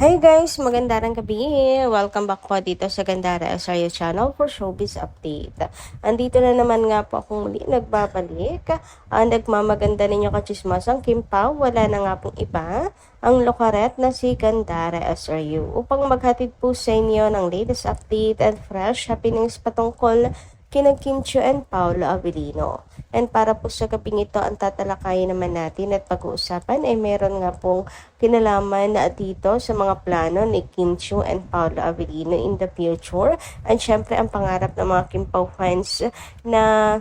Hey guys, magandang gabi. Welcome back po dito sa Gandara Azaria Channel for Showbiz Update. Andito na naman nga po akong muli nagbabalik. Ang nagmamaganda ninyo kachismasang Kim Pao, wala na nga pong iba, ang lokaret na si Gandara Azaria upang maghatid po sa inyo ng latest update and fresh happenings patungkol kina Kim Chiu and Paolo Avellino. And para po sa gabing ito, ang tatalakayin naman natin at pag-uusapan ay meron nga pong kinalaman na dito sa mga plano ni Kim Chiu and Paolo Avellino in the future. And syempre ang pangarap ng mga Kim Pao fans na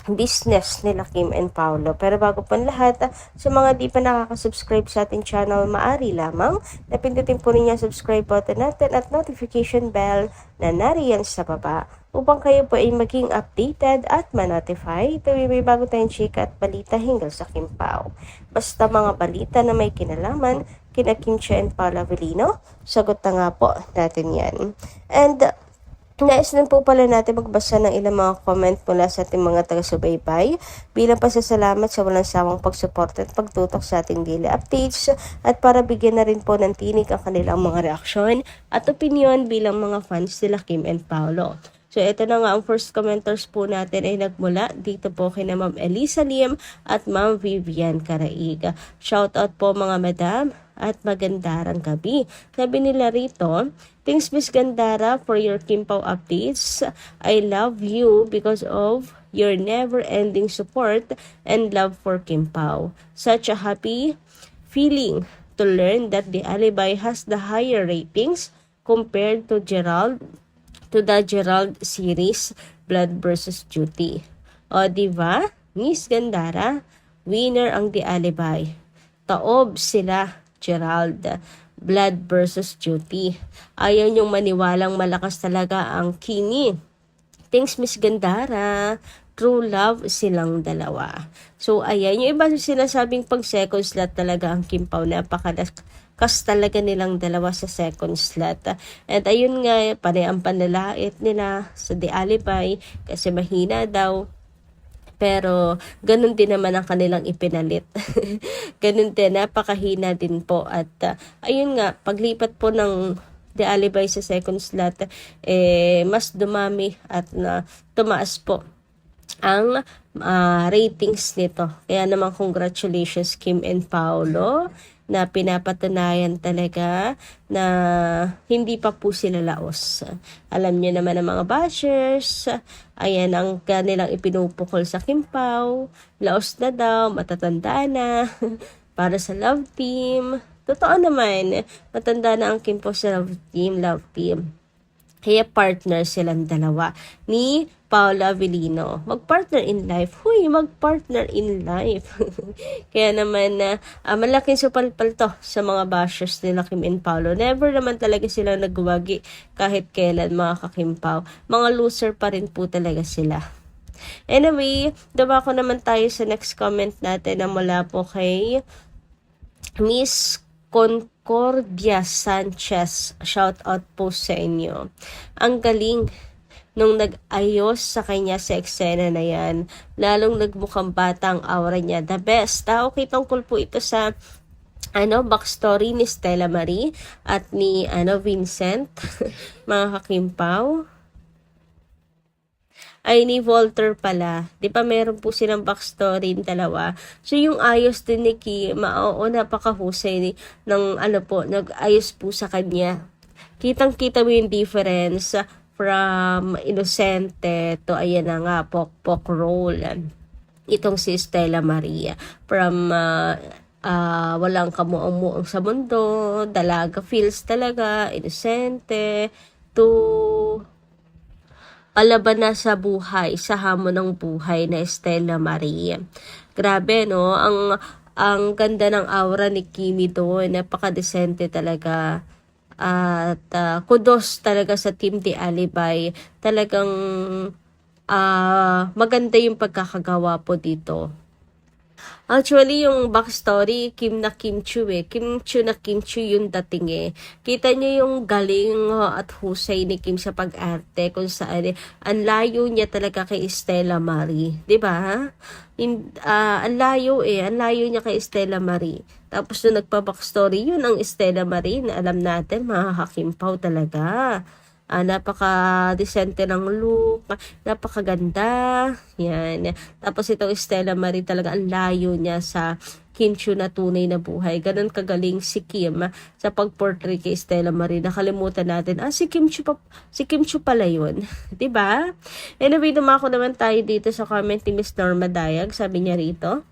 business nila Kim and Paolo. Pero bago po lahat, sa mga di pa nakaka-subscribe sa ating channel, maaari lamang na pindutin po ninyo ang subscribe button natin at notification bell na nariyan sa baba upang kayo po ay maging updated at ma-notify tuwing may bago tayong chika at balita hinggil sa Kim Pao. Basta mga balita na may kinalaman kina Kim Chiu and Paolo Avellino, sagot na nga po natin yan. And nais din po pala natin magbasa ng ilang mga comment mula sa ating mga taga-subaybay bilang pasasalamat sa walang sawang pagsuporta at pagtutok sa ating daily updates at para bigyan na rin po ng tinig ang kanilang mga reaksyon at opinion bilang mga fans nila Kim and Paolo. So ito na nga ang first commenters po natin ay nagmula dito po kina Ma'am Elisa Lim at Ma'am Vivian Caraig. Shout out po mga madam at magandarang gabi. Sabi nila rito, thanks Miss Gandara for your Kim Pao updates. I love you because of your never-ending support and love for Kim Pao. Such a happy feeling to learn that the Alibi has the higher ratings compared to the Gerald series Blood vs. Duty. O diba? Miss Gandara, winner ang The Alibi. Taob sila, Gerald. Blood vs. Duty. Ayaw niyong maniwalang malakas talaga ang Kimi. Thanks Miss Gandara. True love silang dalawa. So ayan, yung iba sinasabing pag second slot talaga ang Kim Pao, napakalakas talaga nilang dalawa sa second slot. At ayun nga, panay ang panlalait nila sa The Alibi kasi mahina daw. Pero ganun din naman ang kanilang ipinalit. Ganun din, napakahina din po. At ayun nga, paglipat po ng The Alibi sa second slot, mas dumami at tumaas po ang ratings nito. Kaya naman congratulations Kim and Paolo na pinapatunayan talaga na hindi pa po sila laos. Alam niyo naman ang mga bashers, ayan ang kanilang ipinupukol sa Kim Pao, laos na daw, matatanda na, para sa love team. Totoo naman, matanda na ang Kim Pao sa love team. Kaya partner silang dalawa ni Paolo Avellino. Mag-partner in life. Huy, mag-partner in life. Kaya naman, malaking supalpal to sa mga bashers nila Kim and Paolo. Never naman talaga sila nagwagi kahit kailan mga ka-Kim Pao. Mga loser pa rin po talaga sila. Anyway, dumako naman tayo sa next comment natin na mula po kay Miss Concordia Sanchez. Shout out po sa inyo. Ang galing nung nag-ayos sa kanya sa eksena na yan. Lalong nagmukhang bata ang aura niya. The best. Okay, tungkol po ito sa backstory ni Stella Marie at ni Vincent. Mga ka-Kim Pao. Ay ni Walter pala. Di pa meron po silang backstory yung dalawa. So yung ayos din ni Kim, napakahusay ng nag-ayos po sa kanya. Kitang-kita mo yung difference from inosente to ayan na nga, pok role. Itong si Stella Maria. From walang kamuang-muang sa mundo, dalaga feels talaga, inosente, to palaban na sa buhay, sa hamon ng buhay na Stella Maria. Grabe, no? Ang ganda ng aura ni Kimi doon. Napaka-decente talaga. At kudos talaga sa Team The Alibi. Talagang maganda yung pagkakagawa po dito. Actually, yung backstory, Kim na Kim Chiu Kim Chiu na Kim Chiu yung dating Kita niyo yung galing at husay ni Kim sa pag-arte kung saan ang layo niya talaga kay Stella Marie. Diba? Ang layo niya kay Stella Marie. Tapos nung nagpa-backstory, yun ang Stella Marie na alam natin, mga kakimpaw talaga. Napaka-decente ng look, napakaganda. Yan. Tapos itong Stella Marie talaga, ang layo niya sa Kim Chiu na tunay na buhay. Ganun kagaling si Kim sa pag-portray kay Stella Marie. Nakalimutan natin, si Kim Chiu pala yun. 'Di ba? Anyway, dumako naman tayo dito sa comment ni Miss Norma Dayag. Sabi niya rito,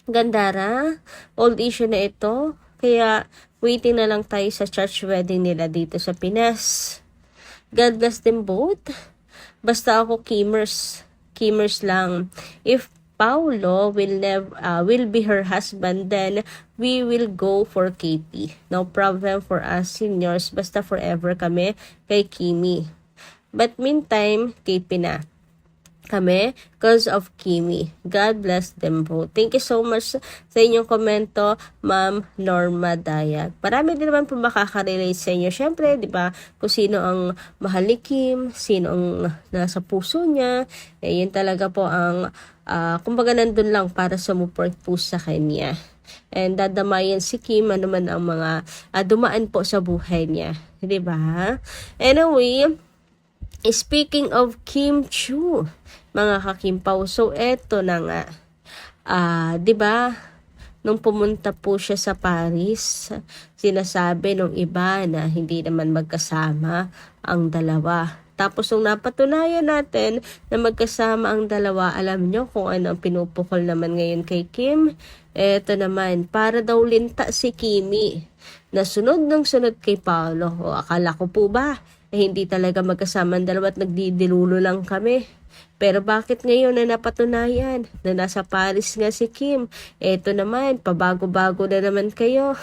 Gandara, old issue na ito. Kaya waiting na lang tayo sa church wedding nila dito sa Pinas. God bless them both. Basta ako Kimmers lang. If Paulo will be her husband, then we will go for Katie. No problem for us seniors, basta forever kami kay Kimi. But meantime, KP na kami because of Kimi. God bless them both. Thank you so much sa inyong komento, Ma'am Norma Dayag. Marami din naman po makaka-relate sa inyo. Siyempre, di ba, kung sino ang mahal ni Kim, sino ang nasa puso niya, yun talaga po ang kumbaga nandun lang para sumuport po sa kanya. And dadamayan si Kim, ano man ang mga dumaan po sa buhay niya. Di ba? Anyway, speaking of Kim Chiu, mga kakimpaw, so eto na nga. 'Di ba? Nung pumunta po siya sa Paris, sinasabi nung iba na hindi naman magkasama ang dalawa. Tapos nung napatunayan natin na magkasama ang dalawa, alam nyo kung ano ang pinupukol naman ngayon kay Kim? Eto naman, para daw linta si Kimi na sunod ng sunod kay Paolo. O akala ko po ba hindi talaga magkasama ang dalawa at nagdidilulo lang kami. Pero bakit ngayon na napatunayan na nasa Paris nga si Kim? Eto naman, pabago-bago na naman kayo.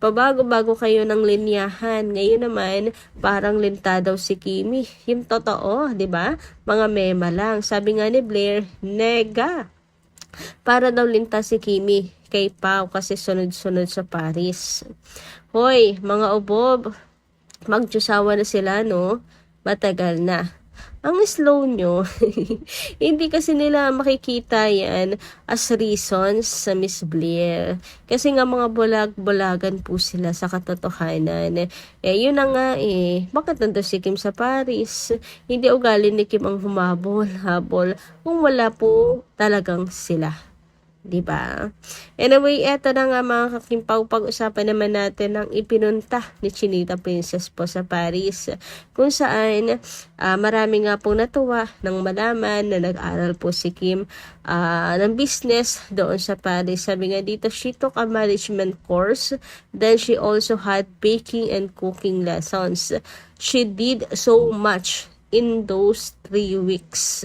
Pabago-bago kayo ng linyahan. Ngayon naman, parang linta daw si Kimi. Yung totoo, di ba? Mga mema lang. Sabi nga ni Blair, nega. Para daw linta si Kimi kay Pao kasi sunod-sunod sa Paris. Hoy, mga ubob, magtsusawa na sila, no? Matagal na. Ang slow nyo, hindi kasi nila makikita yan as reasons sa Miss Blair. Kasi nga mga bulag-bulagan po sila sa katotohanan. Yun na nga bakit nandun si Kim sa Paris? Hindi ugali ni Kim ang habol kung wala po talagang sila. Diba? Anyway, eto na nga mga kakimpaw, pag-usapan naman natin ang ipinunta ni Chinita Princess po sa Paris, kung saan marami nga pong natuwa nang malaman na nag-aral po si Kim ng business doon sa Paris. Sabi nga dito, she took a management course, then she also had baking and cooking lessons. She did so much in those 3 weeks.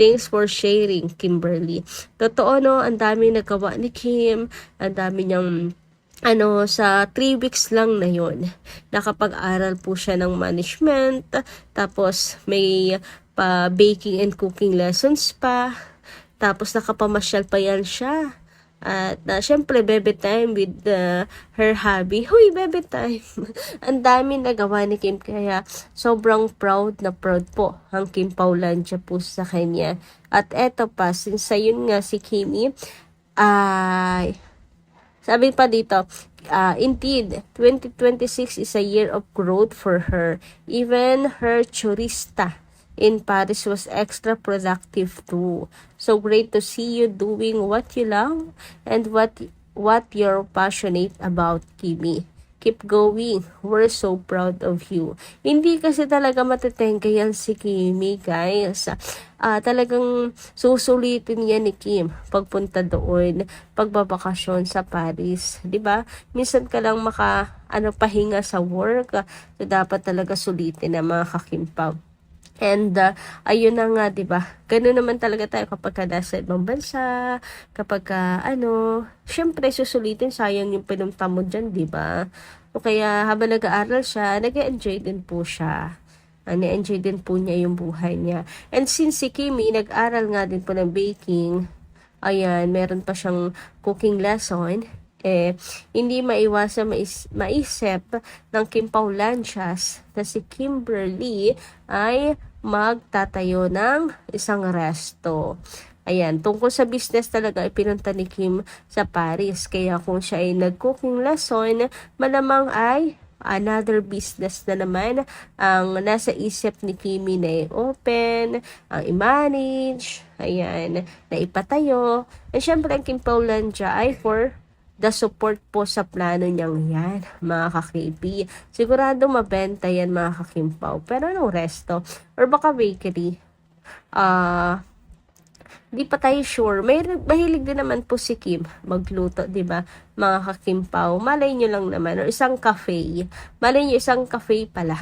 Thanks for sharing, Kimberly. Totoo, no? Ang dami nagawa ni Kim. Ang dami niyang, sa 3 weeks lang na yun. Nakapag-aral po siya ng management. Tapos, may baking and cooking lessons pa. Tapos, nakapamasyal pa yan siya. At syempre, bebe time with her hubby. Huy, bebe time. Ang dami nagawa ni Kim, kaya sobrang proud na proud po ang Kim Paulandia po sa kanya. At eto pa, since yun nga si Kimi, sabi pa dito, indeed, 2026 is a year of growth for her. Even her churista in Paris was extra productive too. So great to see you doing what you love and what you're passionate about, Kimi. Keep going. We're so proud of you. Hindi kasi talaga matetengga yan si Kimi, guys. Talagang susulitin yan ni Kim pagpunta doon, pagbabakasyon sa Paris. 'Di ba? Minsan ka lang pahinga sa work. So dapat talaga sulitin ang mga kakimpaw. And ayun na nga, 'di ba? Ganoon naman talaga tayo kapag nasa ibang bansa, kapag syempre susulitin, sayang yung pinunta mo diyan, 'di ba? O kaya habang nag-aaral siya, nag-enjoy din po siya. Na-enjoy din po niya yung buhay niya. And since si Kimi nag-aral nga din po ng baking, ayan, meron pa siyang cooking lesson. Hindi maiwasan maisip ng Kim Paulandias na si Kimberly ay magtatayo ng isang resto. Ayan, tungkol sa business talaga ipinunta ni Kim sa Paris. Kaya kung siya ay nag-cooking lesson, malamang ay another business na naman ang nasa isip ni Kimi na i-open, ang i-manage, ayan, na ipatayo. And syempre ang Kim Paulandia ay for the support po sa plano niyang yan, mga ka-KB. Sigurado mabenta yan, mga ka-Kimpaw. Pero anong resto? Or baka bakery? Di pa tayo sure. Mahilig din naman po si Kim magluto, di ba? Mga ka-Kimpaw. Malay nyo lang naman. Or isang cafe. Malay nyo, isang cafe pala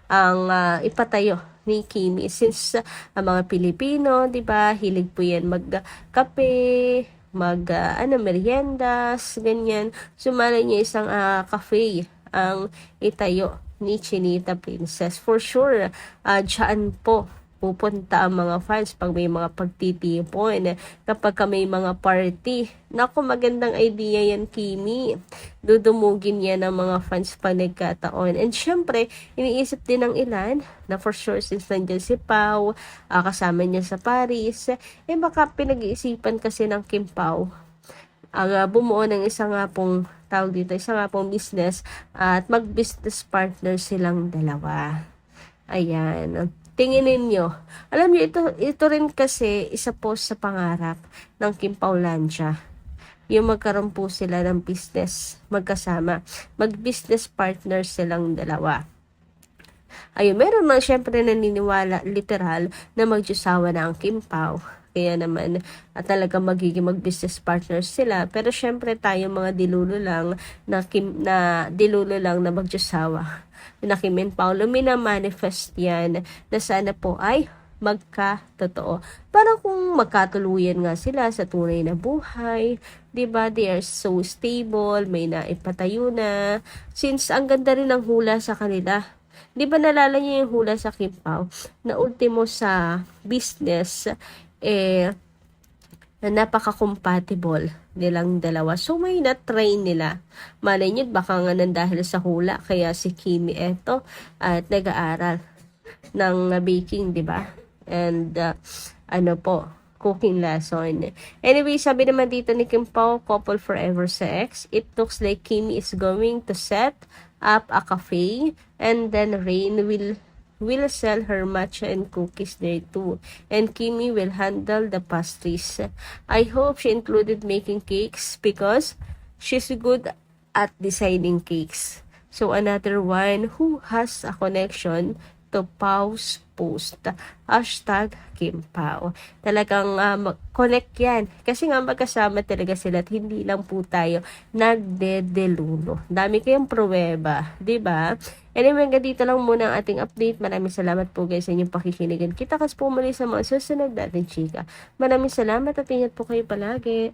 ang ipatayo ni Kimi. Since ang mga Pilipino, di ba? Hilig po yan magkape, meriendas, ganyan. So, malay niya isang cafe ang itayo ni Chinita Princess. For sure, dyan po pupunta ang mga fans pag may mga pagtitipon, kapag may mga party. Naku, magandang idea yan, Kimi. Dudumugin yan ng mga fans pag nagkataon. And syempre, iniisip din ng ilan na for sure since nandiyan si Pao, kasama niya sa Paris, baka pinag-iisipan kasi ng Kim Pao bumuo ng isang business at mag-business partner silang dalawa. Ayan. Tingin ninyo. Alam niyo, ito rin kasi isa po sa pangarap ng Kim Paulandia. Yung magkaroon po sila ng business magkasama. Mag-business partner silang dalawa. Ayun, meron man syempre naniniwala literal na magjusawa na ang Kim Pao. Kaya naman talaga magiging mag-business partners sila. Pero syempre tayo mga dilulo lang na magjusawa na Kim and Paolo, minamanifest yan na sana po ay magkatotoo. Parang kung magkatuluyan nga sila sa tunay na buhay, diba? They are so stable, may naipatayo na. Since ang ganda rin ng hula sa kanila, di ba nalala niyo yung hula sa Kim Pao na ultimo sa business, na napaka-compatible nilang dalawa. So, may na-train nila. Malay nyo, baka nga dahil sa hula, kaya si Kimi eto at nag-aaral ng baking, di ba? And, cooking lesson. Anyway, sabi naman dito ni Kim Pao, couple forever sa ex. It looks like Kimi is going to set up a cafe and then Rain will sell her matcha and cookies there too. And Kimi will handle the pastries. I hope she included making cakes because she's good at designing cakes. So another one who has a connection to Pao's post. #Kim Pao. Talagang connect yan. Kasi nga magkasama talaga sila at hindi lang po tayo nagdedeluno. Dami kayong pruweba, di ba? Anyway, hanggang dito lang muna ang ating update. Maraming salamat po guys sa inyong pakikinigan. Kita kas po muli sa mga susunod natin chika. Maraming salamat at ingat po kayo palagi.